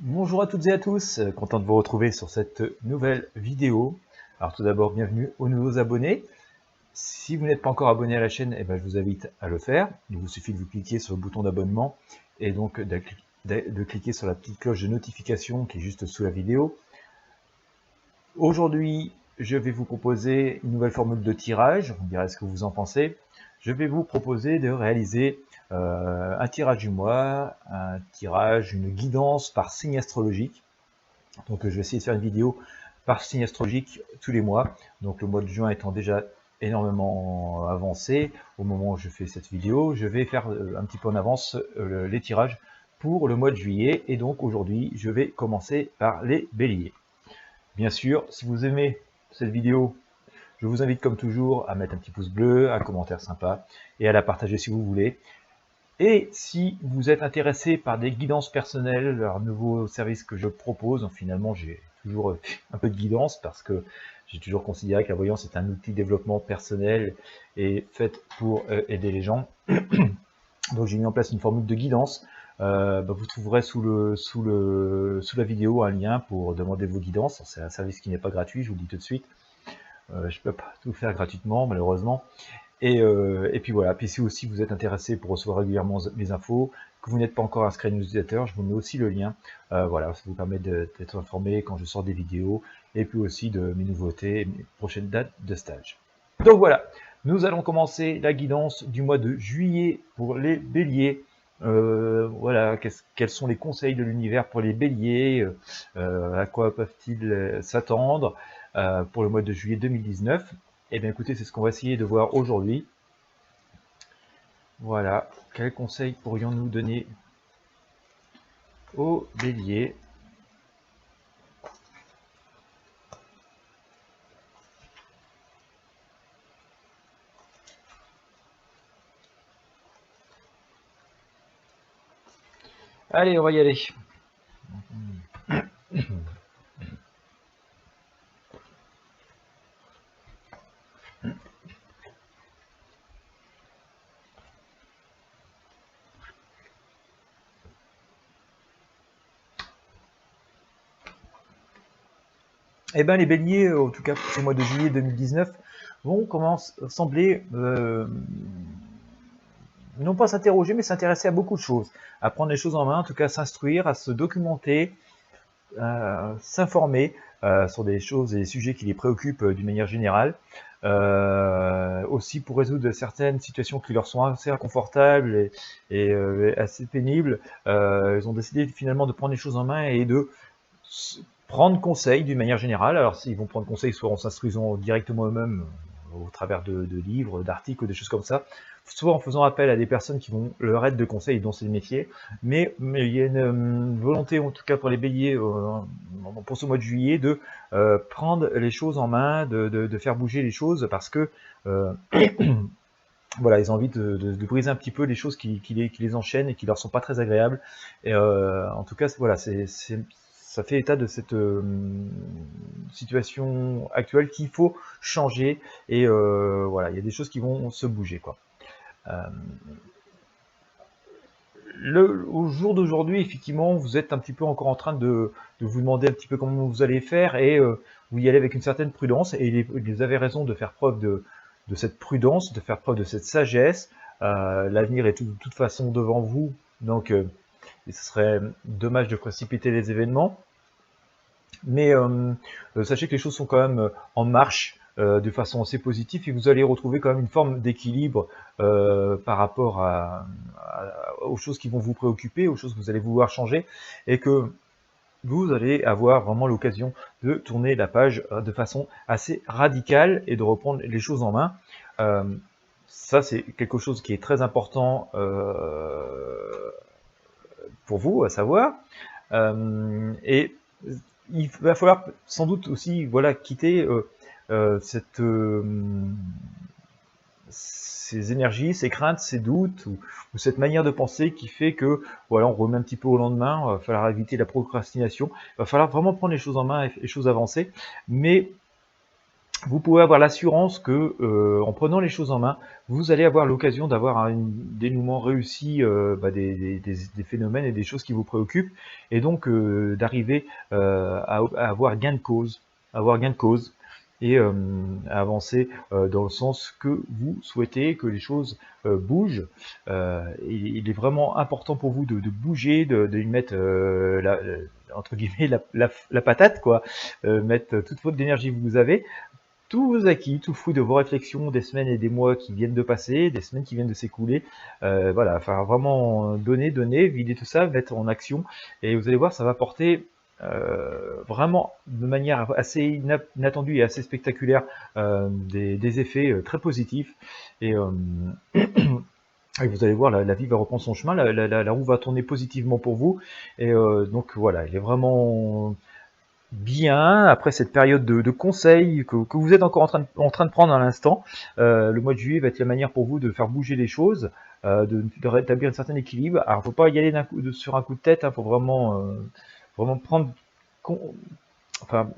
Bonjour à toutes et à tous, content de vous retrouver sur cette nouvelle vidéo. Alors tout d'abord, bienvenue aux nouveaux abonnés. Si vous n'êtes pas encore abonné à la chaîne, je vous invite à le faire. Il vous suffit de vous cliquer sur le bouton d'abonnement et donc de cliquer sur la petite cloche de notification qui est juste sous la vidéo. Aujourd'hui, je vais vous proposer une nouvelle formule de tirage, vous me direz ce que vous en pensez. Je vais vous proposer de réaliser un tirage du mois, une guidance par signe astrologique. Donc je vais essayer de faire une vidéo par signe astrologique tous les mois. Donc le mois de juin étant déjà énormément avancé, au moment où je fais cette vidéo, je vais faire un petit peu en avance les tirages pour le mois de juillet. Et donc aujourd'hui, je vais commencer par les béliers. Bien sûr, si vous aimez cette vidéo, je vous invite comme toujours à mettre un petit pouce bleu, un commentaire sympa et à la partager si vous voulez. Et si vous êtes intéressé par des guidances personnelles, un nouveau service que je propose, finalement j'ai toujours un peu de guidance parce que j'ai toujours considéré que la voyance est un outil de développement personnel et fait pour aider les gens. Donc j'ai mis en place une formule de guidance. Vous trouverez sous la vidéo un lien pour demander vos guidances. C'est un service qui n'est pas gratuit, je vous le dis tout de suite. Je ne peux pas tout faire gratuitement, malheureusement. Et puis voilà, puis si aussi vous êtes intéressé pour recevoir régulièrement mes infos, que vous n'êtes pas encore inscrit à newsletter, je vous mets aussi le lien. Voilà, ça vous permet d'être informé quand je sors des vidéos, et puis aussi de mes nouveautés, mes prochaines dates de stage. Donc voilà, nous allons commencer la guidance du mois de juillet pour les béliers. Voilà, quels sont les conseils de l'univers pour les béliers, à quoi peuvent-ils s'attendre pour le mois de juillet 2019. Eh bien écoutez, c'est ce qu'on va essayer de voir aujourd'hui. Voilà, quels conseils pourrions-nous donner aux béliers? Allez, on va y aller. Eh bien les béliers, en tout cas pour ce mois de juillet 2019, vont sembler non pas s'interroger, mais s'intéresser à beaucoup de choses, à prendre les choses en main, en tout cas s'instruire, à se documenter, s'informer sur des choses et des sujets qui les préoccupent d'une manière générale, aussi pour résoudre certaines situations qui leur sont assez inconfortables et assez pénibles. Ils ont décidé finalement de prendre les choses en main et de prendre conseil d'une manière générale. Alors s'ils vont prendre conseil, soit en s'instruisant directement eux-mêmes au travers de livres, d'articles, des choses comme ça, soit en faisant appel à des personnes qui vont leur aide de conseil, dont c'est le métier, mais il y a une volonté, en tout cas pour les béliers, pour ce mois de juillet, de prendre les choses en main, de faire bouger les choses, parce que voilà, ils ont envie de briser un petit peu les choses qui les enchaînent et qui leur sont pas très agréables. Et en tout cas, voilà, ça fait état de cette situation actuelle qu'il faut changer. Et voilà, il y a des choses qui vont se bouger, quoi. Au jour d'aujourd'hui, effectivement, vous êtes un petit peu encore en train de vous demander un petit peu comment vous allez faire, et vous y allez avec une certaine prudence, et vous avez raison de faire preuve de cette prudence, de faire preuve de cette sagesse. L'avenir est de toute façon devant vous, donc ce serait dommage de précipiter les événements. Mais sachez que les choses sont quand même en marche de façon assez positive, et vous allez retrouver quand même une forme d'équilibre par rapport aux choses qui vont vous préoccuper, aux choses que vous allez vouloir changer, et que vous allez avoir vraiment l'occasion de tourner la page de façon assez radicale et de reprendre les choses en main. Ça, c'est quelque chose qui est très important pour vous, à savoir. Et il va falloir sans doute aussi, voilà, quitter ces énergies, ces craintes, ces doutes, ou cette manière de penser qui fait que, voilà, on remet un petit peu au lendemain. Il va falloir éviter la procrastination. Il va falloir vraiment prendre les choses en main et les choses avancer. Mais vous pouvez avoir l'assurance que, en prenant les choses en main, vous allez avoir l'occasion d'avoir un dénouement réussi des phénomènes et des choses qui vous préoccupent, et donc d'arriver à avoir gain de cause, et à avancer dans le sens que vous souhaitez, que les choses bougent. Il est vraiment important pour vous de bouger, de y mettre entre guillemets la patate, quoi, mettre toute votre énergie que vous avez, tous vos acquis, tout le fruit de vos réflexions des semaines et des mois qui viennent de passer, des semaines qui viennent de s'écouler. Voilà, enfin vraiment donner, vider tout ça, mettre en action, et vous allez voir, ça va porter vraiment de manière assez inattendue et assez spectaculaire des effets très positifs. Et, et vous allez voir, la vie va reprendre son chemin, la roue va tourner positivement pour vous. Et donc voilà, il est vraiment bien, après cette période de conseils que vous êtes encore en train de prendre à l'instant. Le mois de juillet va être la manière pour vous de faire bouger les choses, de rétablir un certain équilibre. Alors, faut pas y aller sur un coup de tête, hein, faut vraiment prendre, enfin,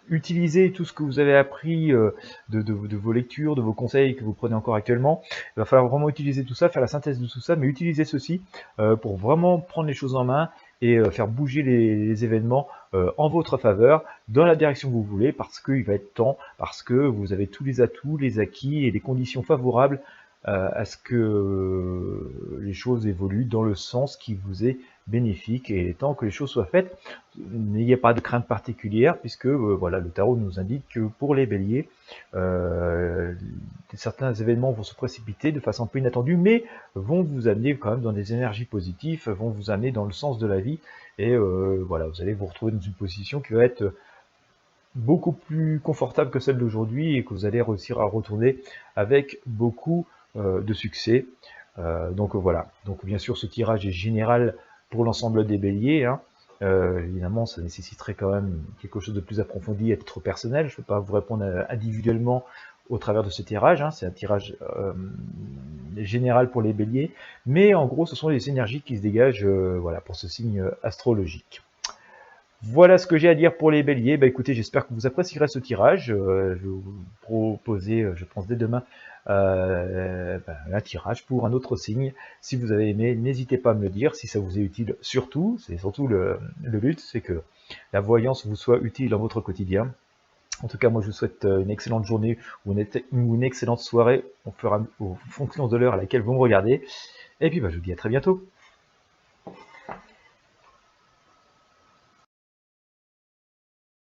utiliser tout ce que vous avez appris de vos lectures, de vos conseils que vous prenez encore actuellement. Il va falloir vraiment utiliser tout ça, faire la synthèse de tout ça, mais utiliser ceci pour vraiment prendre les choses en main et faire bouger les événements en votre faveur, dans la direction que vous voulez, parce qu'il va être temps, parce que vous avez tous les atouts, les acquis et les conditions favorables à ce que les choses évoluent dans le sens qui vous est bénéfique, et il est temps que les choses soient faites. N'ayez pas de crainte particulière, puisque voilà, le tarot nous indique que pour les béliers, certains événements vont se précipiter de façon un peu inattendue, mais vont vous amener quand même dans des énergies positives, vont vous amener dans le sens de la vie, et voilà, vous allez vous retrouver dans une position qui va être beaucoup plus confortable que celle d'aujourd'hui, et que vous allez réussir à retourner avec beaucoup de succès. Donc voilà, donc bien sûr ce tirage est général pour l'ensemble des béliers, hein. Évidemment, ça nécessiterait quand même quelque chose de plus approfondi à titre personnel. Je ne peux pas vous répondre individuellement au travers de ce tirage, hein. C'est un tirage général pour les béliers, mais en gros, ce sont les énergies qui se dégagent voilà, pour ce signe astrologique. Voilà ce que j'ai à dire pour les béliers. Bah écoutez, j'espère que vous apprécierez ce tirage. Je vais vous proposer, je pense dès demain, un tirage pour un autre signe. Si vous avez aimé, n'hésitez pas à me le dire. Si ça vous est utile, surtout, c'est surtout le but, c'est que la voyance vous soit utile dans votre quotidien. En tout cas, moi je vous souhaite une excellente journée ou une excellente soirée en fonction de l'heure à laquelle vous me regardez. Et puis je vous dis à très bientôt.